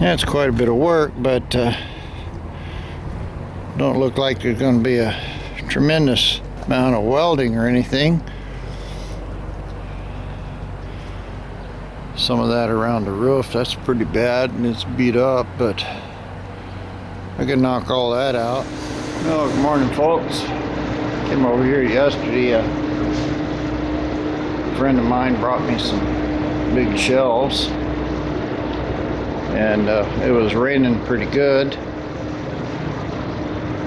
Yeah, it's quite a bit of work, but don't look like there's going to be a tremendous amount of welding or anything. Some of that around the roof, that's pretty bad and it's beat up, but I can knock all that out. Well, good morning, folks. Came over here yesterday. A friend of mine brought me some big shelves, and it was raining pretty good.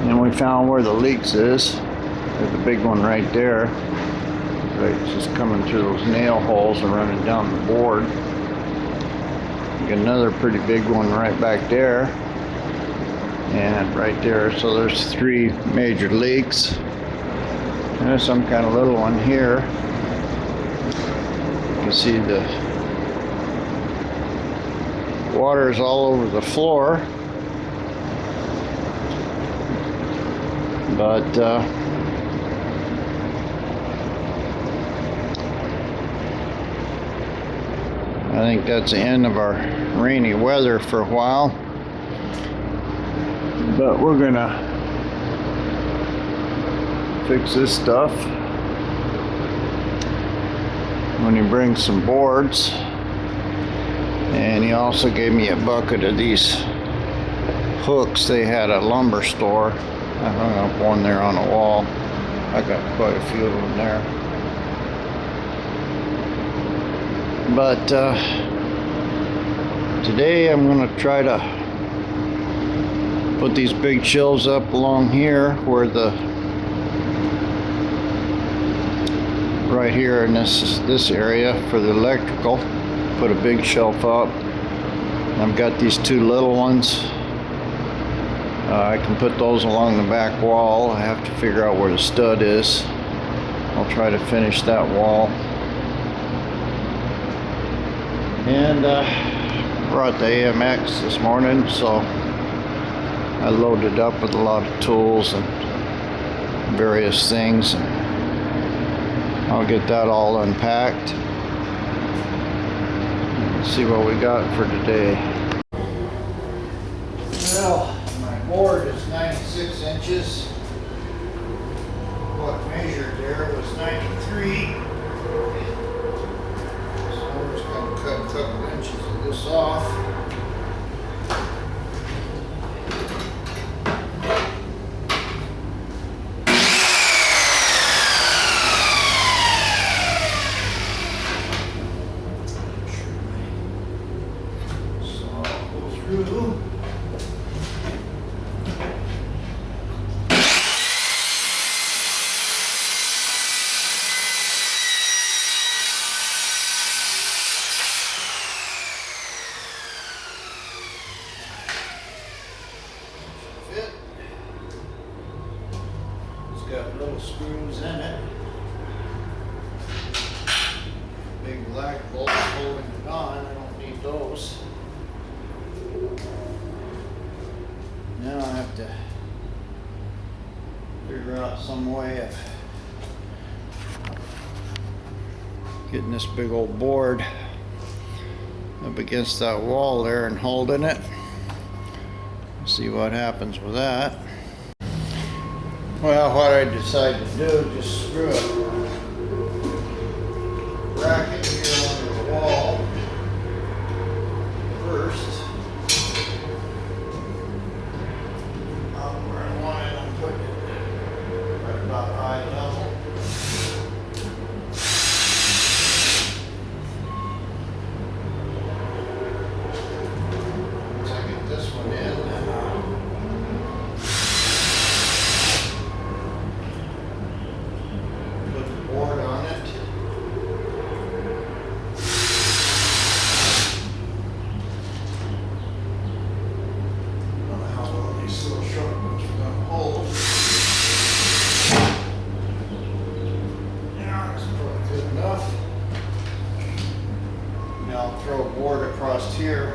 And we found where the leaks is. There's a big one right there. It's just coming through those nail holes and running down the board. Got another pretty big one right back there. And right there. So there's 3 major leaks. And there's some kind of little one here. You can see the water is all over the floor. But I think that's the end of our rainy weather for a while. But we're gonna fix this stuff when he brings some boards. And he also gave me a bucket of these hooks. They had a lumber store. I hung up one there on the wall. I got quite a few of them there. But today I'm going to try to put these big shelves up along here where right here in this area for the electrical. Put a big shelf up. I've got these 2 little ones. I can put those along the back wall. I have to figure out where the stud is. I'll try to finish that wall. And brought the AMX this morning, so I loaded up with a lot of tools and various things. I'll get that all unpacked. Let's see what we got for today. Well, my board is 96 inches. What measured there was 93. So I'm just going to cut a couple inches of this off. So I'll go through. Got little screws in it. Big black bolts holding it on. I don't need those. Now I have to figure out some way of getting this big old board up against that wall there and holding it. See what happens with that. Well, what I decided to do, just screw a bracket here under the wall first. Not where I wanted, I'm putting it right about eye level. Once I get this one in, then board on it. I don't know how well these little short ones are going to hold. Yeah, that's probably good enough. Now I'll throw a board across here,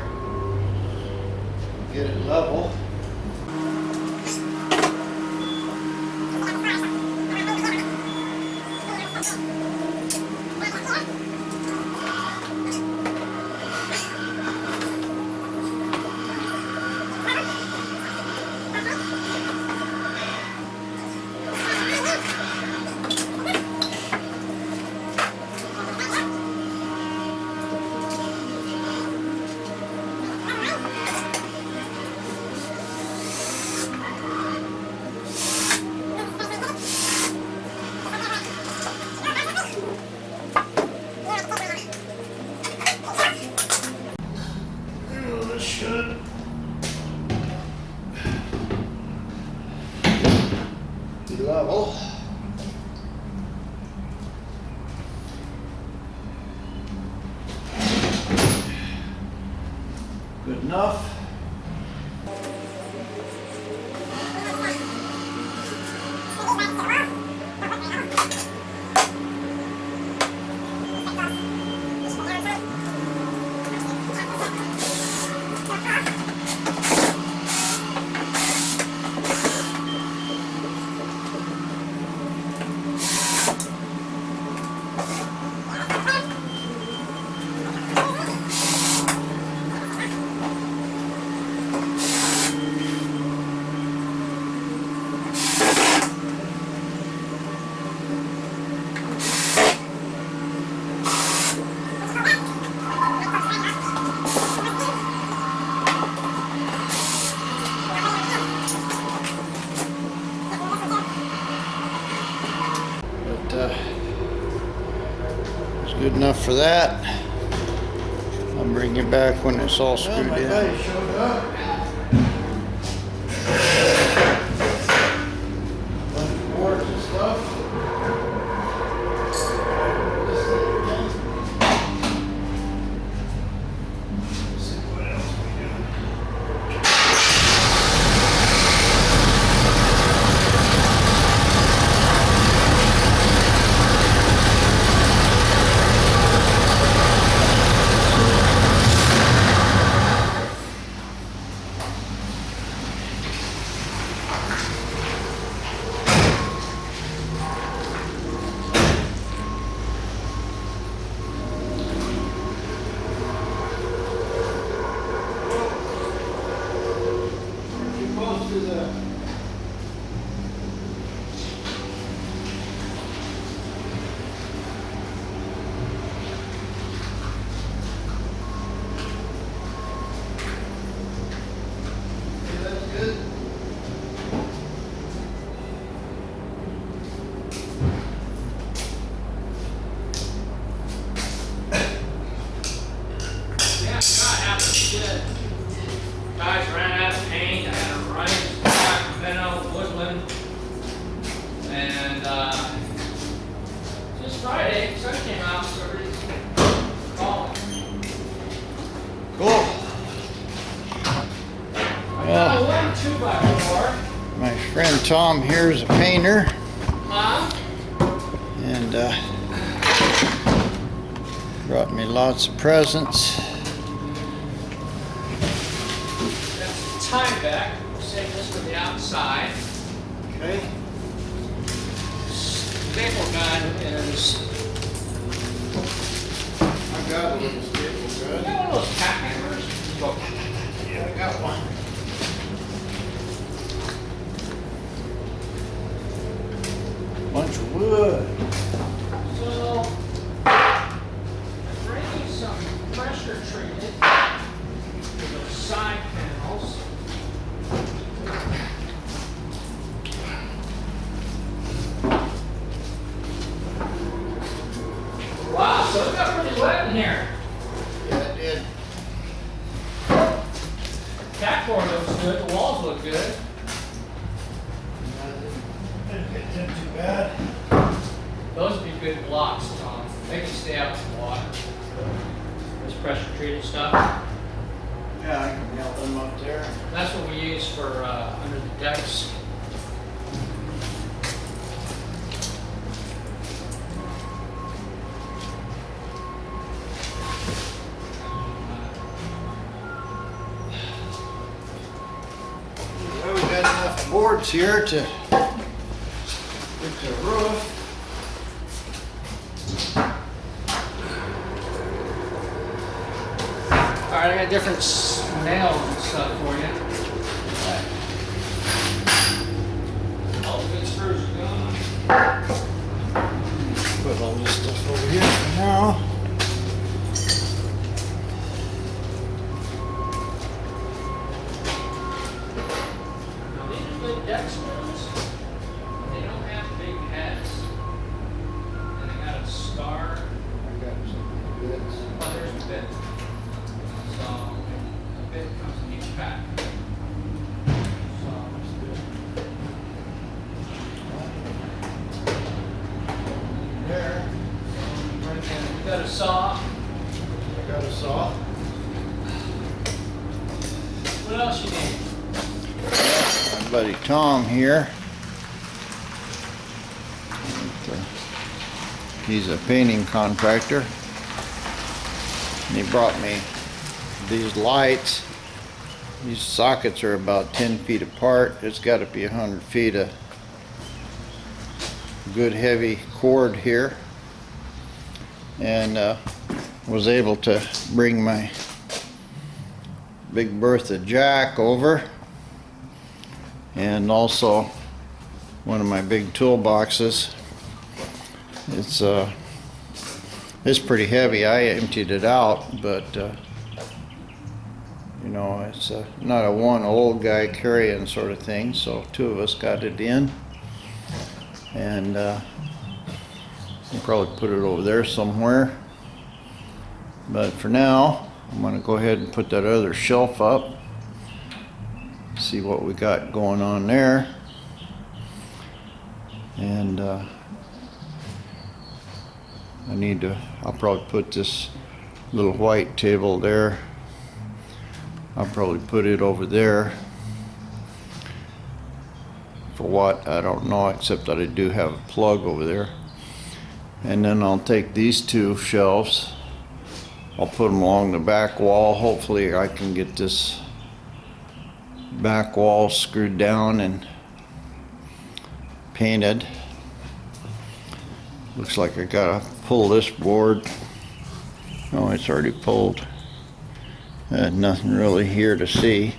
get it level. Good enough. It's good enough for that. I'll bring you back when it's all screwed in. My buddy showed up. Bunch of boards and stuff. Let's see what else we got. Guys ran out of paint. I had a Ryan, Benno, Woodland, and just Friday, sun came out, so everybody's calling. Cool. I got a 1 2x4. My friend Tom here is a painter, and brought me lots of presents. Time back. We'll save this for the outside. Okay. Staple gun is. I got a little staple You gun. got one of those tack hammers? Go. Yeah, I got one. Bunch of wood. So, I'm bringing some pressure treated for those side panels. Wow, so it got pretty wet in here. Yeah, it did. Tack board looks good, the walls look good. Didn't get them too bad. Those would be good blocks, Tom. They can stay out in the water. This pressure treated stuff. Yeah, I can nail them up there. That's what we use for under the decks. Well, we got enough boards here to fix the roof. All right, I got different nails and stuff for you. All the good screws are gone. Put all this stuff over here for now. Now these are good deck screws. They don't have big heads. And they got a star. I got some bits. Oh, there's a bit. So a bit comes in each pack. So it's good. There. Right there. We got a saw. I got a saw. What else you need? My buddy Tom here. He's a painting contractor. And he brought me these lights. These sockets are about 10 feet apart. It's got to be 100 feet of good heavy cord here. And was able to bring my Big Bertha jack over, and also one of my big toolboxes. It's pretty heavy. I emptied it out, but you know, it's not a one old guy carrying sort of thing, so two of us got it in, and I'll probably put it over there somewhere. But for now, I'm going to go ahead and put that other shelf up, see what we got going on there. And I'll probably put this little white table there. I'll probably put it over there. For what, I don't know, except that I do have a plug over there. And then I'll take these two shelves, I'll put them along the back wall. Hopefully I can get this back wall screwed down and painted. Looks like I gotta pull this board. Oh, it's already pulled. Nothing really here to see.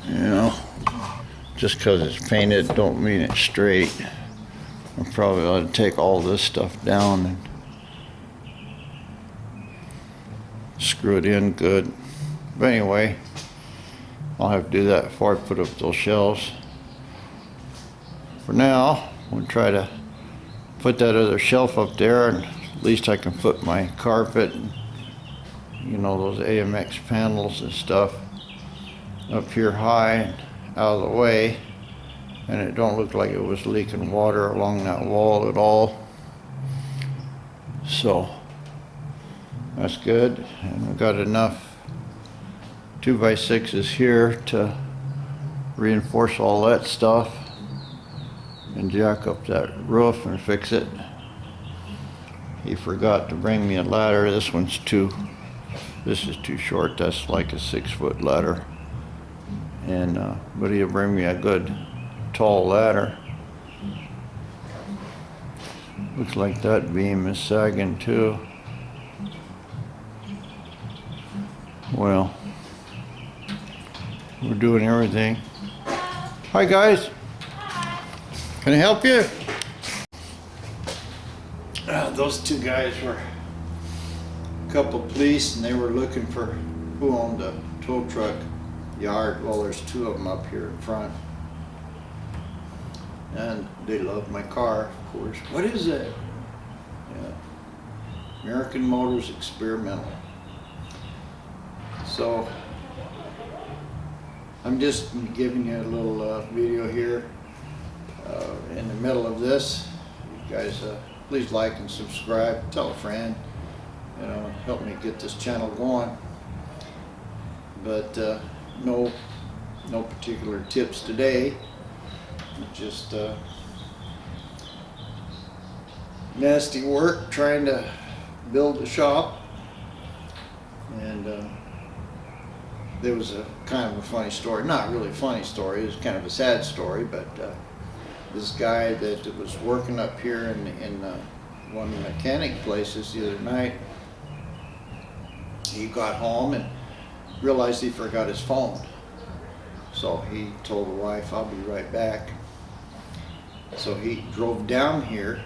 You know, just because it's painted don't mean it's straight. I probably ought to take all this stuff down and screw it in good. But anyway, I'll have to do that before I put up those shelves. For now, we'll try to put that other shelf up there, and at least I can put my carpet and, you know, those AMX panels and stuff up here high and out of the way, and it don't look like it was leaking water along that wall at all. So that's good. And we've got enough 2x6s here to reinforce all that stuff and jack up that roof and fix it. He forgot to bring me a ladder. This is too short. That's like a 6-foot ladder. And but he'll bring me a good tall ladder. Looks like that beam is sagging too. Well, we're doing everything. Hi guys. Can I help you? Those two guys were a couple police, and they were looking for who owned the tow truck yard. Well, there's two of them up here in front, and they love my car, of course. What is it? Yeah. American Motors Experimental. So I'm just giving you a little video here in the middle of this. You guys please like and subscribe, tell a friend, you know, help me get this channel going. But no particular tips today, just nasty work trying to build a shop. And there was a kind of a funny story, not really a funny story, it was kind of a sad story, but this guy that was working up here in one of the mechanic places the other night, he got home and realized he forgot his phone. So he told the wife, I'll be right back. So he drove down here,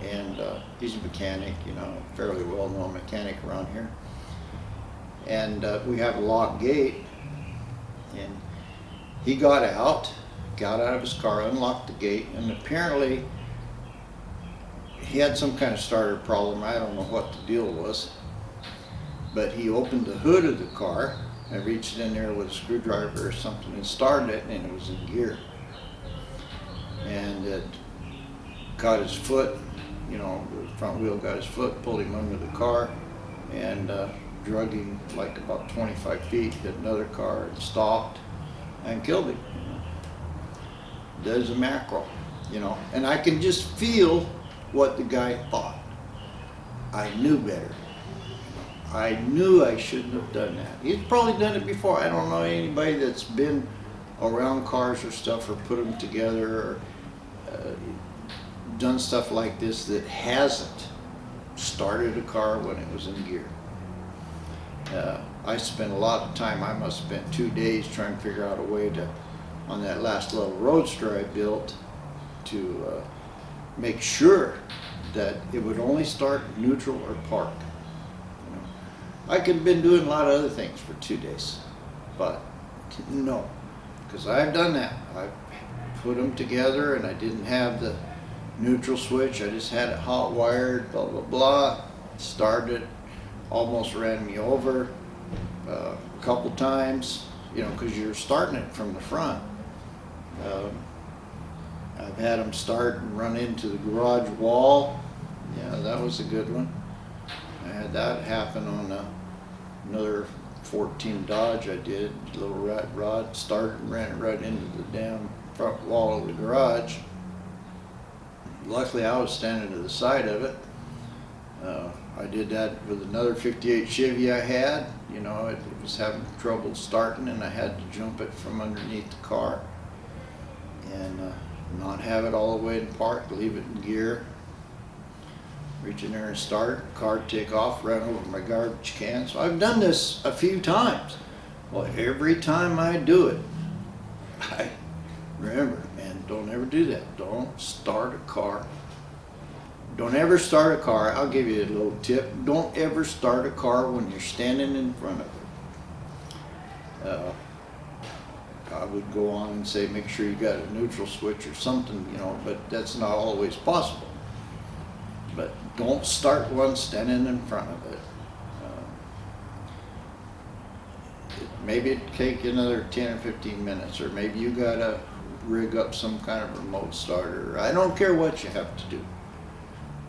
and he's a mechanic, you know, fairly well-known mechanic around here. And we have a locked gate, and he got out of his car, unlocked the gate, and apparently he had some kind of starter problem. I don't know what the deal was, but he opened the hood of the car and reached in there with a screwdriver or something and started it, and it was in gear. And it got his foot, you know, the front wheel got his foot, pulled him under the car, and drugging like about 25 feet, hit another car and stopped and killed him. There's a mackerel, and I can just feel what the guy thought. I knew better. I knew I shouldn't have done that. He's probably done it before. I don't know anybody that's been around cars or stuff or put them together or done stuff like this that hasn't started a car when it was in gear. I spent a lot of time. I must have spent 2 days trying to figure out a way to, on that last little roadster I built, to make sure that it would only start neutral or park. I could have been doing a lot of other things for 2 days, but no, because I've done that. I put them together and I didn't have the neutral switch. I just had it hot wired, blah, blah, blah. Started, almost ran me over a couple times, because you're starting it from the front. I've had them start and run into the garage wall. Yeah, that was a good one. I had that happen on another 14 Dodge I did. Little rat rod started and ran it right into the damn front wall of the garage. Luckily I was standing to the side of it. I did that with another 58 Chevy I had. It was having trouble starting and I had to jump it from underneath the car and not have it all the way in park, leave it in gear. Reach in there and start, car take off, run over my garbage can. So I've done this a few times. Well, every time I do it, I remember, man, don't ever do that. Don't start a car. Don't ever start a car. I'll give you a little tip. Don't ever start a car when you're standing in front of it. I would go on and say, make sure you got a neutral switch or something, but that's not always possible. But don't start one standing in front of it. Maybe it'd take you another 10 or 15 minutes, or maybe you gotta rig up some kind of remote starter. I don't care what you have to do.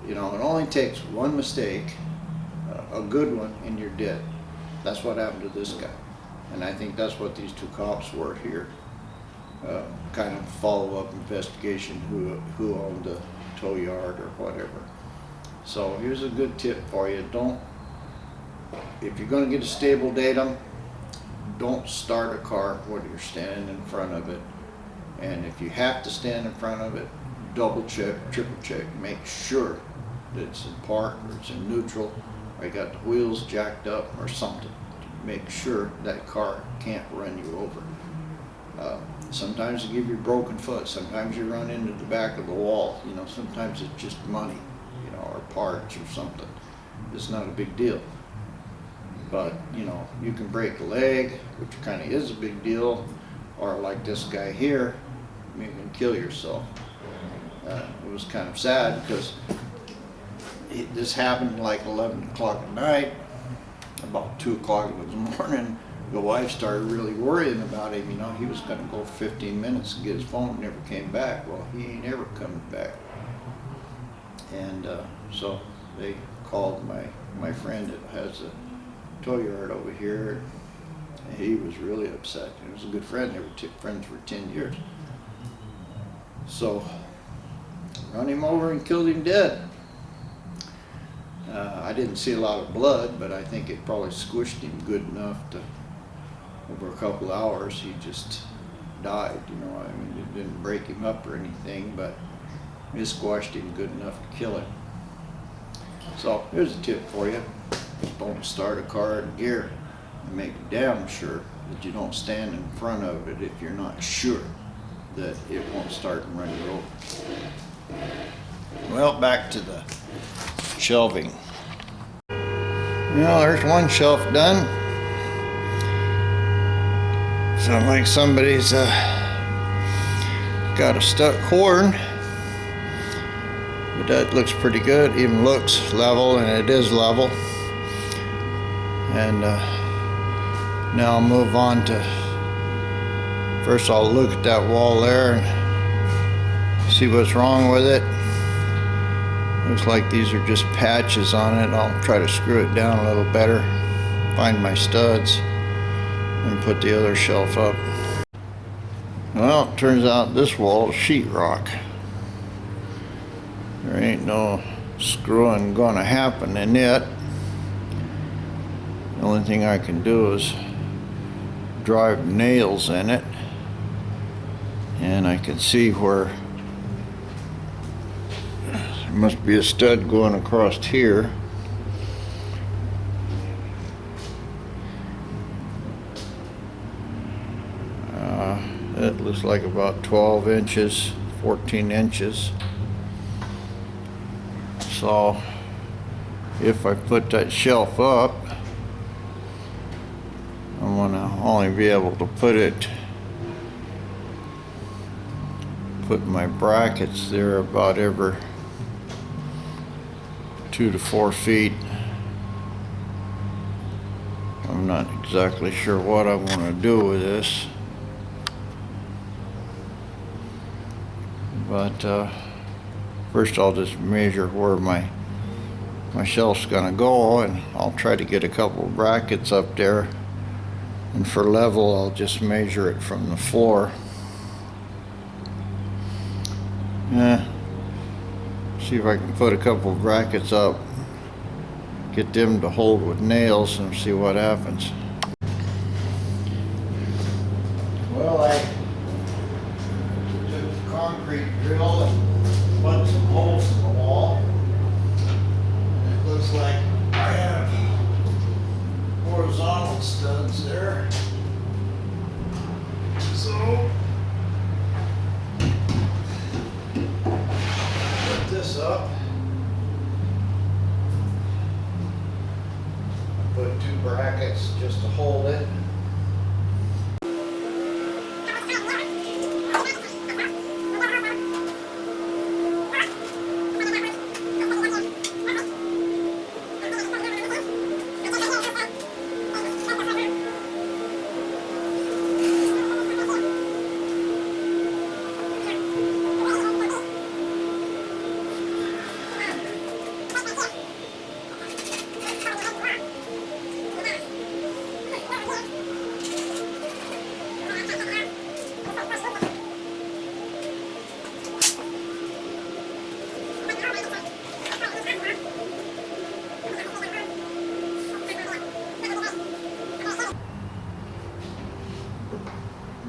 It only takes one mistake, a good one, and you're dead. That's what happened to this guy. And I think that's what these two cops were here. Kind of follow-up investigation, who owned the tow yard or whatever. So here's a good tip for you. If you're going to get a stable datum, don't start a car when you're standing in front of it. And if you have to stand in front of it, double check, triple check, make sure that it's in park or it's in neutral, or you got the wheels jacked up or something. Make sure that car can't run you over. Sometimes you give you a broken foot. Sometimes you run into the back of the wall. Sometimes it's just money, or parts or something. It's not a big deal. But, you can break a leg, which kind of is a big deal, or like this guy here, you can kill yourself. It was kind of sad because this happened like 11 o'clock at night. About 2 o'clock in the morning, the wife started really worrying about him. He was going to go 15 minutes to get his phone, never came back. Well, he ain't ever coming back. And so they called my friend that has a tow yard over here. And he was really upset. He was a good friend. They were friends for 10 years. So run him over and killed him dead. I didn't see a lot of blood, but I think it probably squished him good enough to, over a couple hours, he just died. It didn't break him up or anything, but it squashed him good enough to kill him. So here's a tip for you. Don't start a car in gear, and make damn sure that you don't stand in front of it if you're not sure that it won't start and run you over. Well, back to the shelving. There's one shelf done. Sounds like somebody's got a stuck horn. But that looks pretty good. Even looks level, and it is level. And now I'll move on to, first I'll look at that wall there and see what's wrong with it. Looks like these are just patches on it. I'll try to screw it down a little better. find my studs and put the other shelf up. Well, it turns out this wall is sheetrock. There ain't no screwing gonna happen in it. The only thing I can do is drive nails in it, and I can see where there must be a stud going across here. It looks like about 12 inches, 14 inches. So if I put that shelf up, I'm gonna only be able to put my brackets there about every 2 to 4 feet. I'm not exactly sure what I want to do with this, but first I'll just measure where my shelf's gonna go, and I'll try to get a couple of brackets up there, and for level I'll just measure it from the floor. See if I can put a couple of brackets up, get them to hold with nails, and see what happens. Well, I took a concrete drill and put some holes in the wall, and it looks like I have horizontal studs there. So put this up, put 2 brackets just to hold it.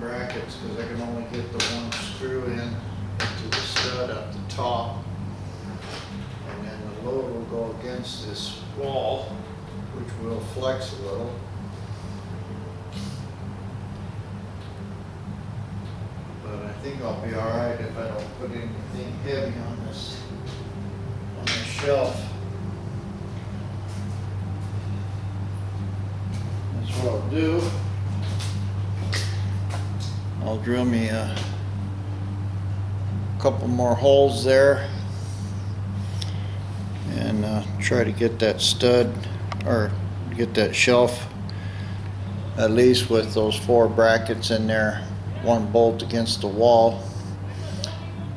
Brackets, because I can only get the one screw in to the stud up the top, and then the load will go against this wall, which will flex a little. But I think I'll be alright if I don't put anything heavy on this shelf. That's what I'll do. I'll drill me a couple more holes there, and try to get that stud, or get that shelf at least with those 4 brackets in there, 1 bolt against the wall.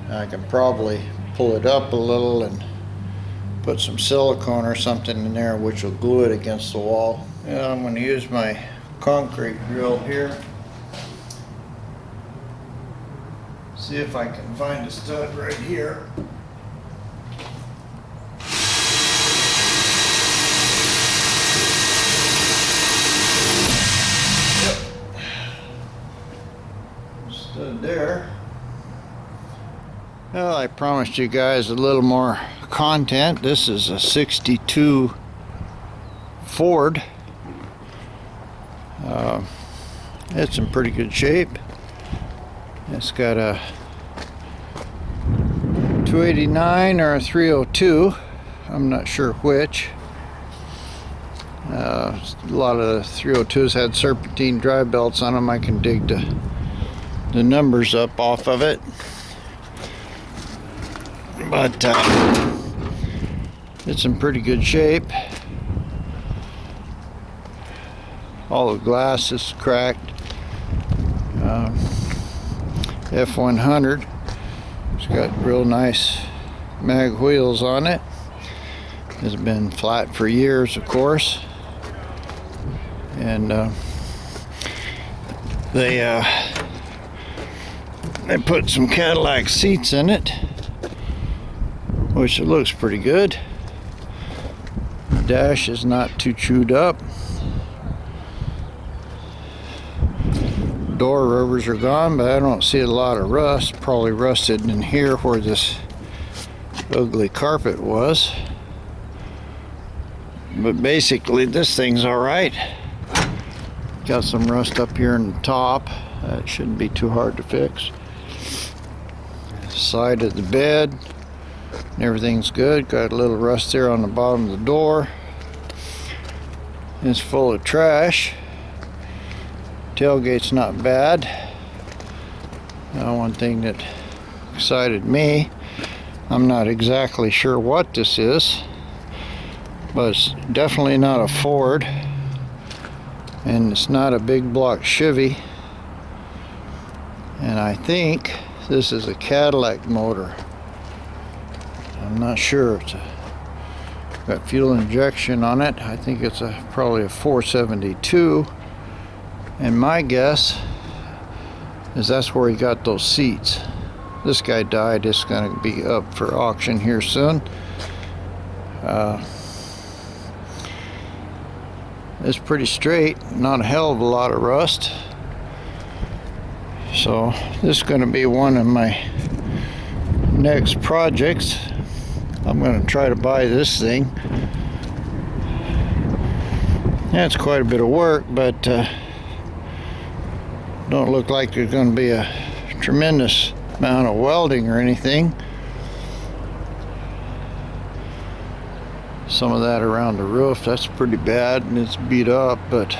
I can probably pull it up a little and put some silicone or something in there which will glue it against the wall. Yeah, I'm going to use my concrete drill here. See if I can find a stud right here. Yep. Stud there. Well, I promised you guys a little more content. This is a 62 Ford. It's in pretty good shape. It's got a 289 or a 302. I'm not sure which. A lot of the 302s had serpentine drive belts on them. I can dig the numbers up off of it. But it's in pretty good shape. All the glass is cracked. F100. It's got real nice mag wheels on it. It's been flat for years, of course. And they put some Cadillac seats in it, which it looks pretty good. The dash is not too chewed up. Door rubbers are gone, but I don't see a lot of rust. Probably rusted in here where this ugly carpet was. But basically this thing's alright. Got some rust up here in the top. That shouldn't be too hard to fix. Side of the bed, everything's good. Got a little rust there on the bottom of the door. It's full of trash. Tailgate's not bad. Now, one thing that excited me, I'm not exactly sure what this is, but it's definitely not a Ford, and it's not a big block Chevy, and I think this is a Cadillac motor. I'm not sure. It's got fuel injection on it. I think it's probably a 472. And my guess is that's where he got those seats. This guy died. It's going to be up for auction here soon. It's pretty straight. Not a hell of a lot of rust. So this is going to be one of my next projects. I'm going to try to buy this thing. Yeah, it's quite a bit of work, but don't look like there's going to be a tremendous amount of welding or anything. Some of that around the roof, that's pretty bad and it's beat up, but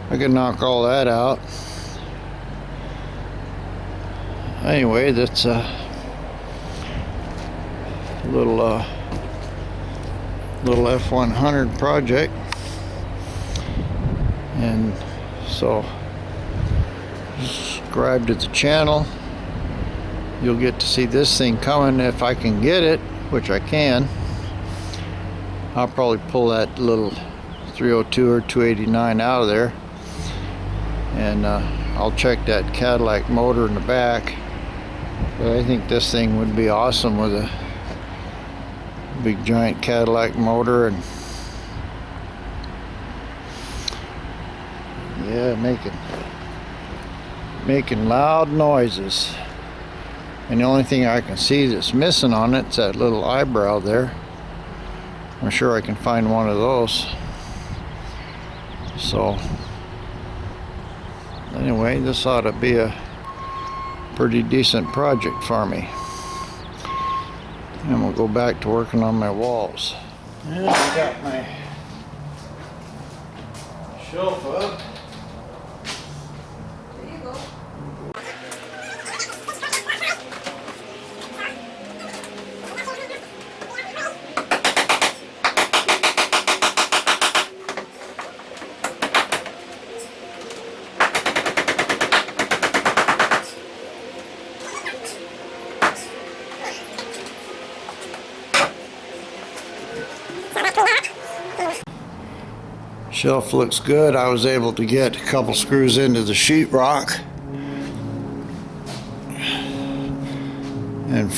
I can knock all that out. Anyway, that's a little f100 project, and so subscribe to the channel. You'll get to see this thing coming if I can get it, which I can. I'll probably pull that little 302 or 289 out of there, and I'll check that Cadillac motor in the back. But I think this thing would be awesome with a big giant Cadillac motor, and yeah, making loud noises. And the only thing I can see that's missing on it's that little eyebrow there. I'm sure I can find one of those. So anyway, this ought to be a pretty decent project for me. And we'll go back to working on my walls. And I got my shelf up. There you go. Shelf looks good. I was able to get a couple screws into the sheetrock and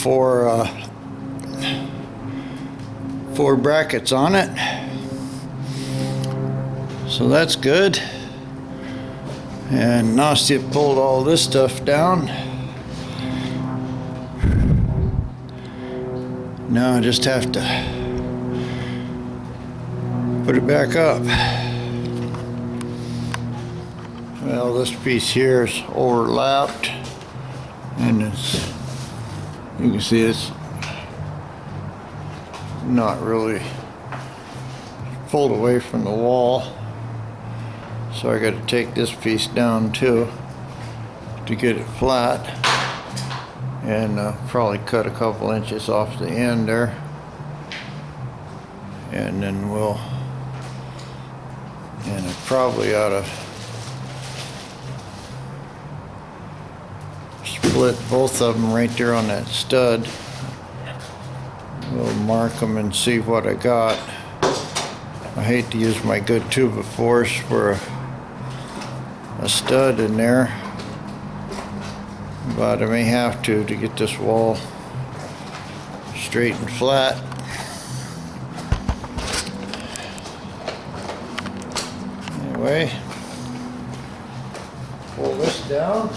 four brackets on it, so that's good. And Nastia pulled all this stuff down. Now I just have to put it back up. Well, this piece here is overlapped, and you can see it's not really pulled away from the wall, so I got to take this piece down too to get it flat, and probably cut a couple inches off the end there, and then I probably ought to split both of them right there on that stud. We'll mark them and see what I got. I I hate to use my good tube of force for a stud in there, but I may have to get this wall straight and flat. Anyway, pull this down.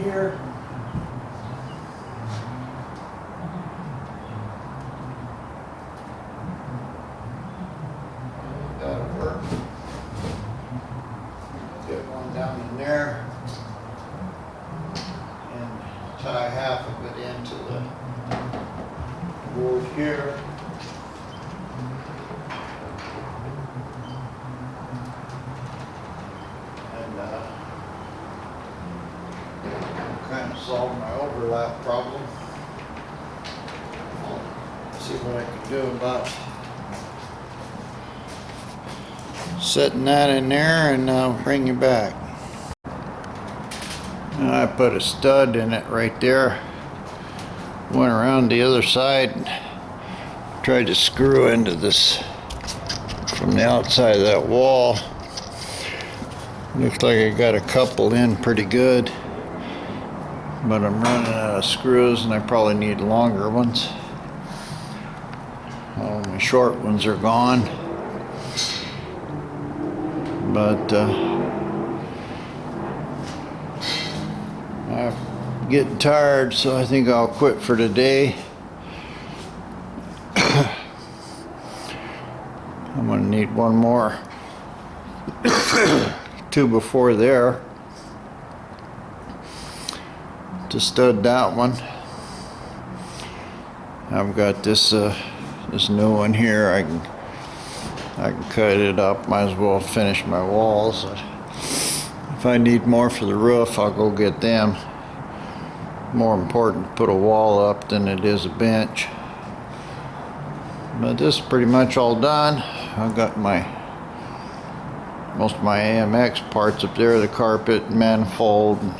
Here. That'll work. Get one down in there and tie half of it into the board here. Kind of solve my overlap problem. I'll see what I can do about setting that in there, and I'll bring you back. Now I put a stud in it right there. Went around the other side and tried to screw into this from the outside of that wall. Looks like I got a couple in pretty good, but I'm running out of screws and I probably need longer ones. All my short ones are gone, but I'm getting tired, so I think I'll quit for today. I'm gonna need one more two before there to stud that one. I've got this this new one here. I can cut it up. Might as well finish my walls. If I need more for the roof, I'll go get them. More important to put a wall up than it is a bench. But this is pretty much all done. I've got most of my AMX parts up there, the carpet, manifold, and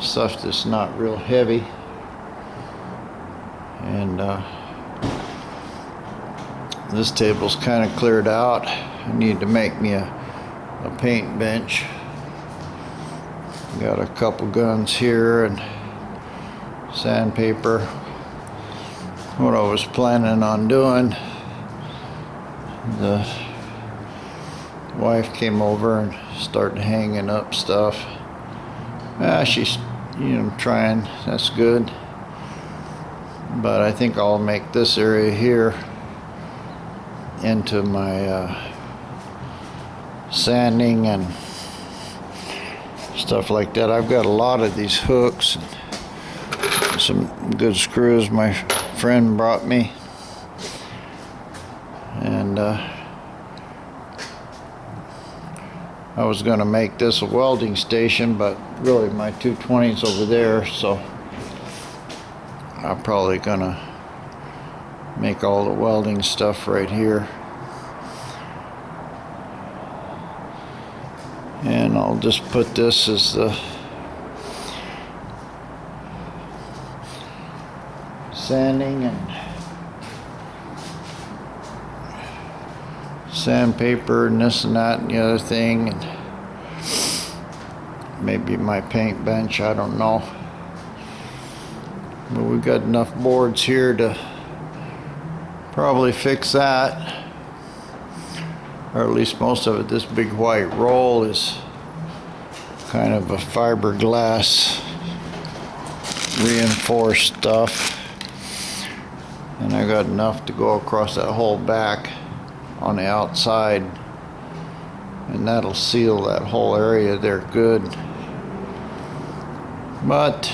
stuff that's not real heavy. And this table's kind of cleared out. I need to make me a paint bench. Got a couple guns here and sandpaper. What I was planning on doing, the wife came over and started hanging up stuff. She's, trying. That's good. But I think I'll make this area here into my sanding and stuff like that. I've got a lot of these hooks, some good screws my friend brought me, and I was going to make this a welding station, but really my 220's over there, so I'm probably going to make all the welding stuff right here. And I'll just put this as the sanding and sandpaper and this and that and the other thing, and maybe my paint bench, I don't know. But we've got enough boards here to probably fix that, or at least most of it. This big white roll is kind of a fiberglass reinforced stuff, and I got enough to go across that whole back on the outside, and that'll seal that whole area there good. But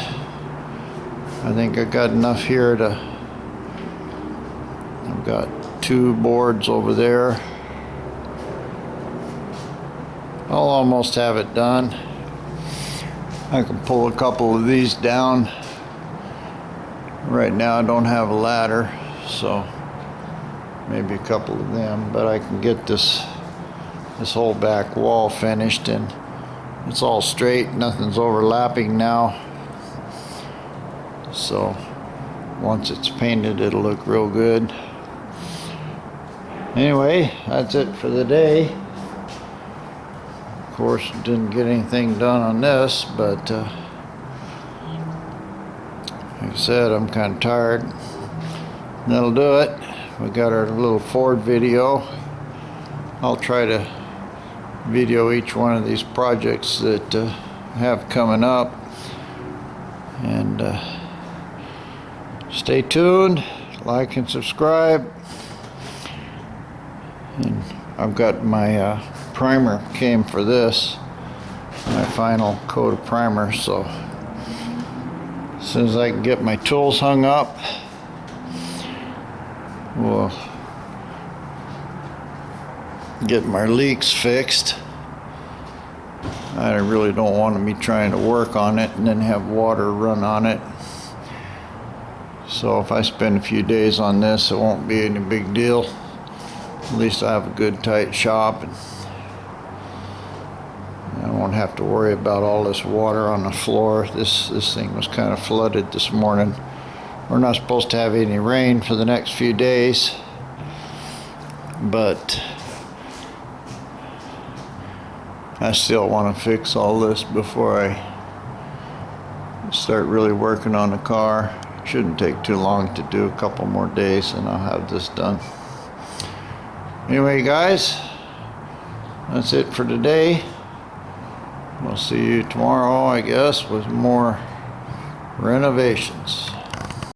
I think I got enough here to, I've got 2 boards over there. I'll almost have it done. I can pull a couple of these down. Right now I don't have a ladder, so maybe a couple of them, but I can get this whole back wall finished, and it's all straight, nothing's overlapping now. So once it's painted, it'll look real good. Anyway, that's it for the day. Of course, didn't get anything done on this, but like I said, I'm kind of tired. That'll do it. We got our little Ford video. I'll try to video each one of these projects that have coming up, and stay tuned, like and subscribe. And I've got my primer came for this, my final coat of primer, so as soon as I can get my tools hung up, we'll get my leaks fixed. I really don't want to be trying to work on it and then have water run on it. So if I spend a few days on this, it won't be any big deal. At least I have a good tight shop, and I won't have to worry about all this water on the floor. This thing was kind of flooded this morning. We're not supposed to have any rain for the next few days, but I still want to fix all this before I start really working on the car. Shouldn't take too long to do, a couple more days, and I'll have this done. Anyway, guys, that's it for today. We'll see you tomorrow, I guess, with more renovations.